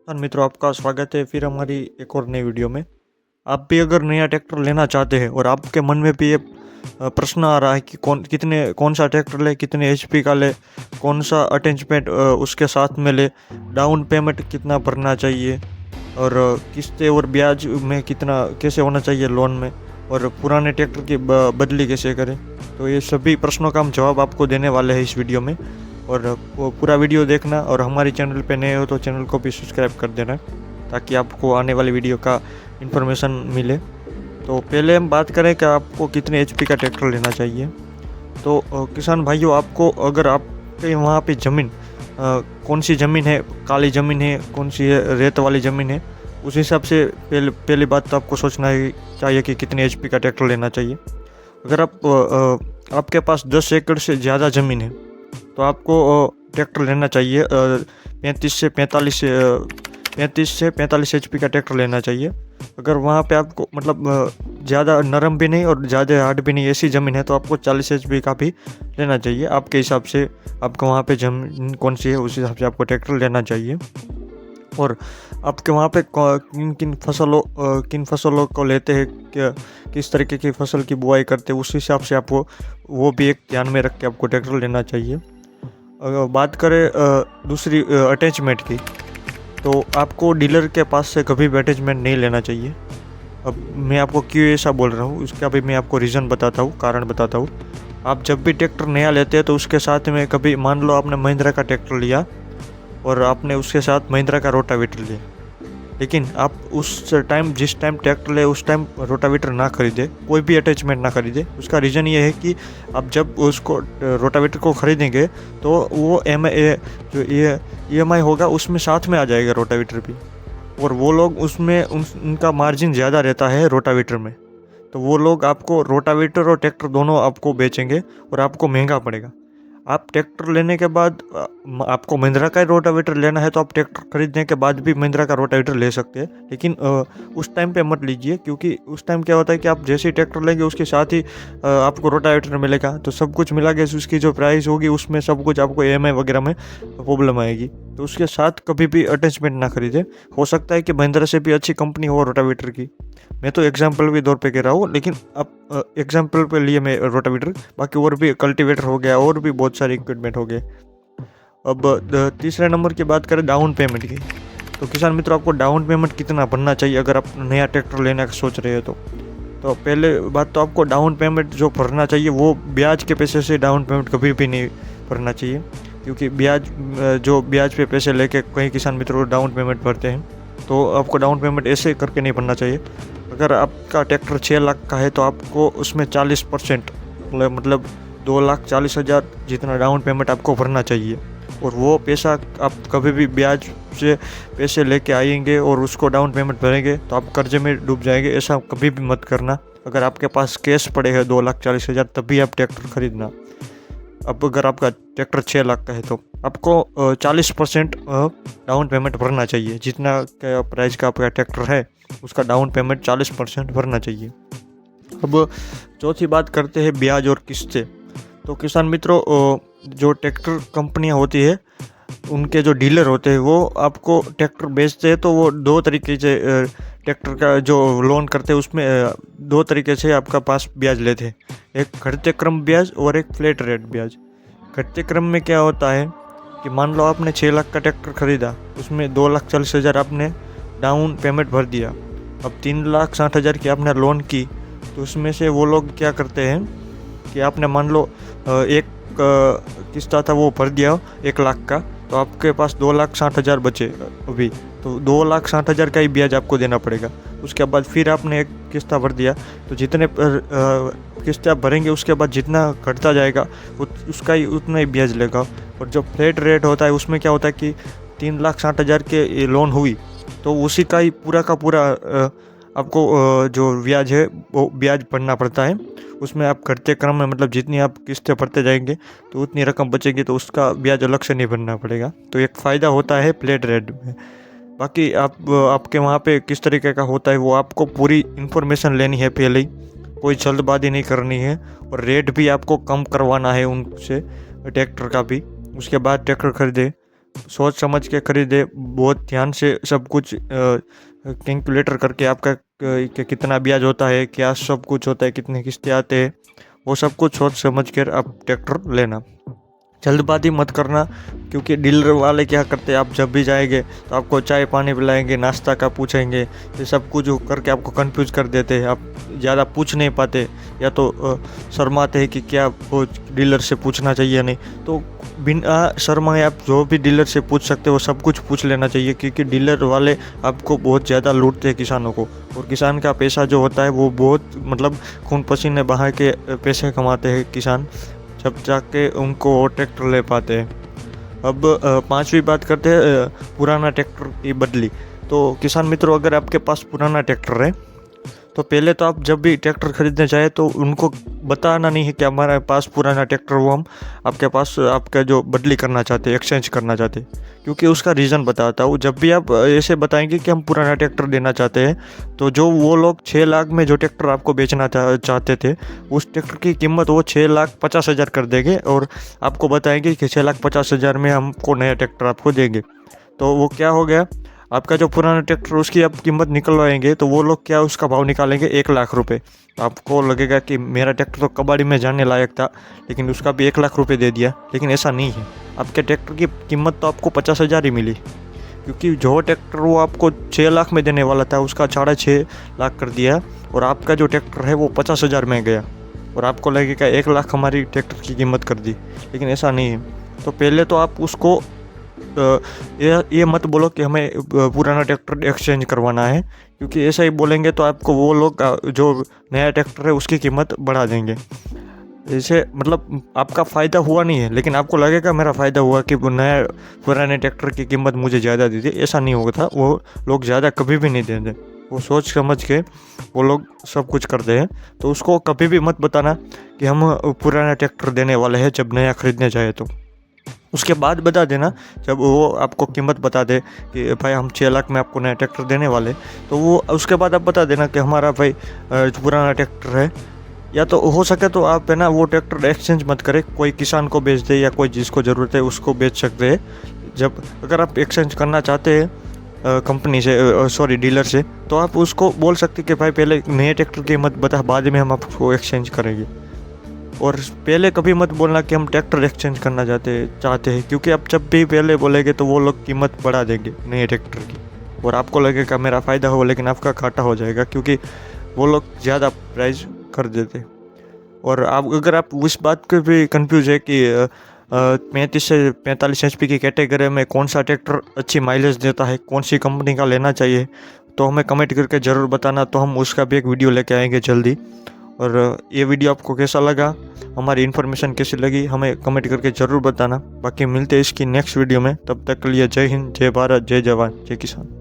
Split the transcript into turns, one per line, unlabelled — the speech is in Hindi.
नमस्कार मित्रों, आपका स्वागत है फिर हमारी एक और नई वीडियो में। आप भी अगर नया ट्रैक्टर लेना चाहते हैं और आपके मन में भी ये प्रश्न आ रहा है कि कौन सा ट्रैक्टर ले, कितने एचपी का ले, कौन सा अटैचमेंट उसके साथ में ले, डाउन पेमेंट कितना भरना चाहिए और किस्तें और ब्याज में कितना कैसे होना चाहिए लोन में, और पुराने ट्रैक्टर की बदली कैसे करें, तो ये सभी प्रश्नों का हम जवाब आपको देने वाले हैं इस वीडियो में। और वो पूरा वीडियो देखना, और हमारे चैनल पे नए हो तो चैनल को भी सब्सक्राइब कर देना ताकि आपको आने वाली वीडियो का इन्फॉर्मेशन मिले। तो पहले हम बात करें कि आपको कितने एचपी का ट्रैक्टर लेना चाहिए। तो किसान भाइयों, आपको अगर आपके वहाँ पे ज़मीन कौन सी ज़मीन है, काली ज़मीन है, कौन सी है रेत वाली ज़मीन है, उस हिसाब से पहली बात तो आपको सोचना चाहिए कि कितने एचपी का ट्रैक्टर लेना चाहिए। अगर आपके पास 10 एकड़ से ज़्यादा ज़मीन है तो आपको ट्रैक्टर लेना चाहिए 35 से 45 एचपी का ट्रैक्टर लेना चाहिए। अगर वहाँ पे आपको मतलब ज़्यादा नरम भी नहीं और ज़्यादा हार्ड भी नहीं, ऐसी ज़मीन है, तो आपको 40 एचपी का भी लेना चाहिए। आपके हिसाब से आपको वहाँ पे ज़मीन कौन सी है उस हिसाब से आपको ट्रैक्टर लेना चाहिए। और आपके वहाँ पे किन फसलों को लेते हैं, किस तरीके की फसल की बुआई करते हैं, उस हिसाब से आपको वो भी एक ध्यान में रख के आपको ट्रैक्टर लेना चाहिए। अगर बात करें दूसरी अटैचमेंट की, तो आपको डीलर के पास से कभी भी अटैचमेंट नहीं लेना चाहिए। अब मैं आपको क्यों ऐसा बोल रहा हूँ, उसका भी मैं आपको रीज़न बताता हूँ, कारण बताता हूँ। आप जब भी ट्रैक्टर नया लेते हैं तो उसके साथ में कभी मान लो आपने महिंद्रा का ट्रैक्टर लिया और आपने उसके साथ महिंद्रा का रोटावेटर लिया, लेकिन आप जिस टाइम ट्रैक्टर ले उस टाइम रोटावेटर ना खरीदे, कोई भी अटैचमेंट ना खरीदे। उसका रीज़न ये है कि आप जब उसको रोटावेटर को खरीदेंगे तो वो EMI होगा उसमें साथ में आ जाएगा रोटावेटर भी, और वो लोग उसमें उनका मार्जिन ज़्यादा रहता है रोटावेटर में, तो वो लोग आपको रोटावेटर और ट्रैक्टर दोनों आपको बेचेंगे और आपको महंगा पड़ेगा। आप ट्रैक्टर लेने के बाद आपको महिंद्रा का रोटावेटर लेना है तो आप ट्रैक्टर खरीदने के बाद भी महिंद्रा का रोटावेटर ले सकते हैं, लेकिन उस टाइम पे मत लीजिए, क्योंकि उस टाइम क्या होता है कि आप जैसे ही ट्रैक्टर लेंगे उसके साथ ही आपको रोटावेटर मिलेगा, तो सब कुछ मिला के उसकी जो प्राइस होगी उसमें सब कुछ आपको EMI वगैरह में प्रॉब्लम आएगी। तो उसके साथ कभी भी अटैचमेंट ना खरीदे। हो सकता है कि महिंद्रा से भी अच्छी कंपनी हो रोटावेटर की, मैं तो एग्जाम्पल के तौर पे कह रहा हूँ, लेकिन आप एग्जाम्पल पे लिए मैं रोटावेटर, बाकी और भी कल्टीवेटर हो गया और भी बहुत सारे इक्विपमेंट हो गए। अब तीसरे नंबर की बात करें डाउन पेमेंट की, तो किसान मित्रों, आपको डाउन पेमेंट कितना भरना चाहिए अगर आप नया ट्रैक्टर लेने का सोच रहे हो तो पहले बात तो आपको डाउन पेमेंट जो भरना चाहिए वो ब्याज के पैसे से डाउन पेमेंट कभी भी नहीं भरना चाहिए, क्योंकि ब्याज पे पैसे लेके कई किसान मित्रों डाउन पेमेंट भरते हैं, तो आपको डाउन पेमेंट ऐसे करके नहीं भरना चाहिए। अगर आपका ट्रैक्टर 6 लाख का है तो आपको उसमें 40% मतलब 2,40,000 जितना डाउन पेमेंट आपको भरना चाहिए, और वो पैसा आप कभी भी ब्याज से पैसे लेके आएंगे और उसको डाउन पेमेंट भरेंगे तो आप कर्जे में डूब जाएंगे। ऐसा कभी भी मत करना। अगर आपके पास कैश पड़े हैं 2,40,000 तभी आप ट्रैक्टर खरीदना। अब अगर आपका ट्रैक्टर 6 लाख का है तो आपको 40% डाउन पेमेंट भरना चाहिए। जितना प्राइस का आपका ट्रैक्टर है उसका डाउन पेमेंट 40% भरना चाहिए। अब चौथी बात करते हैं ब्याज और किस्तें। तो किसान मित्रों, जो ट्रैक्टर कंपनियां होती है उनके जो डीलर होते हैं वो आपको ट्रैक्टर बेचते हैं, तो वो दो तरीके से ट्रैक्टर का जो लोन करते हैं उसमें 2 तरीके से आपका पास ब्याज लेते हैं, एक घटते क्रम ब्याज और एक फ्लैट रेट ब्याज। घटते क्रम में क्या होता है कि मान लो आपने 6 लाख का ट्रैक्टर खरीदा, उसमें 2,40,000 आपने डाउन पेमेंट भर दिया। अब 3,60,000 की आपने लोन की, तो उसमें से वो लोग क्या करते हैं कि आपने मान लो एक किस्ता था वो भर दिया 1 लाख का, तो आपके पास 2,60,000 बचे अभी, तो 2,60,000 का ही ब्याज आपको देना पड़ेगा। उसके बाद फिर आपने एक किस्ता भर दिया, तो जितने किस्तें आप भरेंगे उसके बाद जितना घटता जाएगा उसका ही उतना ही ब्याज लेगा। और जो फ्लैट रेट होता है उसमें क्या होता है कि 3,60,000 के लोन हुई तो उसी का ही पूरा का पूरा आपको जो ब्याज है वो ब्याज भरना पड़ता है। उसमें आप घटते क्रम में मतलब जितनी आप किस्तें भरते जाएंगे तो उतनी रकम बचेगी, तो उसका ब्याज अलग से नहीं भरना पड़ेगा। तो एक फ़ायदा होता है फ्लैट रेट में। बाकी आपके वहाँ पे किस तरीके का होता है वो आपको पूरी इन्फॉर्मेशन लेनी है पहले ही, कोई जल्दबाजी नहीं करनी है, और रेट भी आपको कम करवाना है उनसे ट्रैक्टर का भी। उसके बाद ट्रैक्टर खरीदे। सोच समझ के खरीदे, बहुत ध्यान से सब कुछ कैलकुलेटर करके आपका कितना ब्याज होता है, क्या सब कुछ होता है, कितने किस्तें आते हैं, वो सब कुछ सोच समझ कर आप ट्रैक्टर लेना। जल्दबाजी मत करना, क्योंकि डीलर वाले क्या करते हैं, आप जब भी जाएंगे तो आपको चाय पानी पिलाएंगे, नाश्ता का पूछेंगे, ये सब कुछ करके आपको कंफ्यूज कर देते हैं। आप ज़्यादा पूछ नहीं पाते, या तो शर्माते हैं कि क्या वो डीलर से पूछना चाहिए नहीं। तो बिना शर्माए आप जो भी डीलर से पूछ सकते हो सब कुछ पूछ लेना चाहिए, क्योंकि डीलर वाले आपको बहुत ज़्यादा लूटते हैं किसानों को। और किसान का पैसा जो होता है वो बहुत मतलब खून पसीने बहा के पैसे कमाते हैं किसान, जब जाके उनको वो ट्रैक्टर ले पाते हैं। अब पांचवी बात करते हैं पुराना ट्रैक्टर की बदली। तो किसान मित्रों, अगर आपके पास पुराना ट्रैक्टर है तो पहले तो आप जब भी ट्रैक्टर खरीदने जाए तो उनको बताना नहीं है कि हमारे पास पुराना ट्रैक्टर, वो हम आपके पास आपका जो बदली करना चाहते हैं, एक्सचेंज करना चाहते हैं, क्योंकि उसका रीज़न बताता हूँ। जब भी आप ऐसे बताएंगे कि हम पुराना ट्रैक्टर देना चाहते हैं, तो जो वो लोग 6 लाख में जो ट्रैक्टर आपको बेचना चाहते थे, उस ट्रैक्टर की कीमत वो 6,50,000 कर देंगे, और आपको बताएंगे कि 6,50,000 में हमको नया ट्रैक्टर आपको देंगे। तो वो क्या हो गया, आपका जो पुराना ट्रैक्टर उसकी आप कीमत निकलवाएंगे तो वो लोग क्या उसका भाव निकालेंगे 1,00,000 रुपये। आपको लगेगा कि मेरा ट्रैक्टर तो कबाड़ी में जाने लायक था, लेकिन उसका भी 1,00,000 रुपये दे दिया। लेकिन ऐसा नहीं है, आपके ट्रैक्टर की कीमत तो आपको 50,000 ही मिली, क्योंकि जो ट्रैक्टर वो आपको 6 लाख में देने वाला था उसका 6.5 लाख कर दिया, और आपका जो ट्रैक्टर है वो 50,000 में गया, और आपको लगेगा 1,00,000 हमारी ट्रैक्टर की कीमत कर दी। लेकिन ऐसा नहीं है। तो पहले तो आप उसको ये मत बोलो कि हमें पुराना ट्रैक्टर एक्सचेंज करवाना है, क्योंकि ऐसा ही बोलेंगे तो आपको वो लोग जो नया ट्रैक्टर है उसकी कीमत बढ़ा देंगे। इससे मतलब आपका फ़ायदा हुआ नहीं है, लेकिन आपको लगेगा मेरा फ़ायदा हुआ कि वो नया पुराने ट्रैक्टर की कीमत मुझे ज़्यादा दी थी। ऐसा नहीं होगा था, वो लोग ज़्यादा कभी भी नहीं देते, वो सोच समझ के वो लोग सब कुछ करते हैं। तो उसको कभी भी मत बताना कि हम पुराना ट्रैक्टर देने वाले हैं जब नया खरीदने जाए। तो उसके बाद बता देना, जब वो आपको कीमत बता दे कि भाई हम 6 लाख में आपको नया ट्रैक्टर देने वाले, तो वो उसके बाद आप बता देना कि हमारा भाई पुराना ट्रैक्टर है। या तो हो सके तो आप है ना वो ट्रैक्टर एक्सचेंज मत करें, कोई किसान को बेच दे या कोई जिसको ज़रूरत है उसको बेच सकते हैं। जब अगर आप एक्सचेंज करना चाहते हैं कंपनी से, सॉरी डीलर से, तो आप उसको बोल सकते कि भाई पहले नए ट्रैक्टर की कीमत बता, बाद में हम आपको एक्सचेंज करेंगे। और पहले कभी मत बोलना कि हम ट्रैक्टर एक्सचेंज करना चाहते हैं, क्योंकि आप जब भी पहले बोलेंगे तो वो लोग कीमत बढ़ा देंगे नए ट्रैक्टर की, और आपको लगेगा मेरा फ़ायदा हो, लेकिन आपका घाटा हो जाएगा, क्योंकि वो लोग ज़्यादा प्राइस कर देते। और आप अगर आप उस बात के भी कंफ्यूज है कि 35 से 45 HP की कैटेगरी में कौन सा ट्रैक्टर अच्छी माइलेज देता है, कौन सी कंपनी का लेना चाहिए, तो हमें कमेंट करके ज़रूर बताना, तो हम उसका भी एक वीडियो लेके आएंगे जल्दी। और ये वीडियो आपको कैसा लगा, हमारी इन्फॉर्मेशन कैसी लगी, हमें कमेंट करके ज़रूर बताना। बाकी मिलते हैं इसकी नेक्स्ट वीडियो में, तब तक के लिए जय हिंद, जय भारत, जय जवान, जय किसान।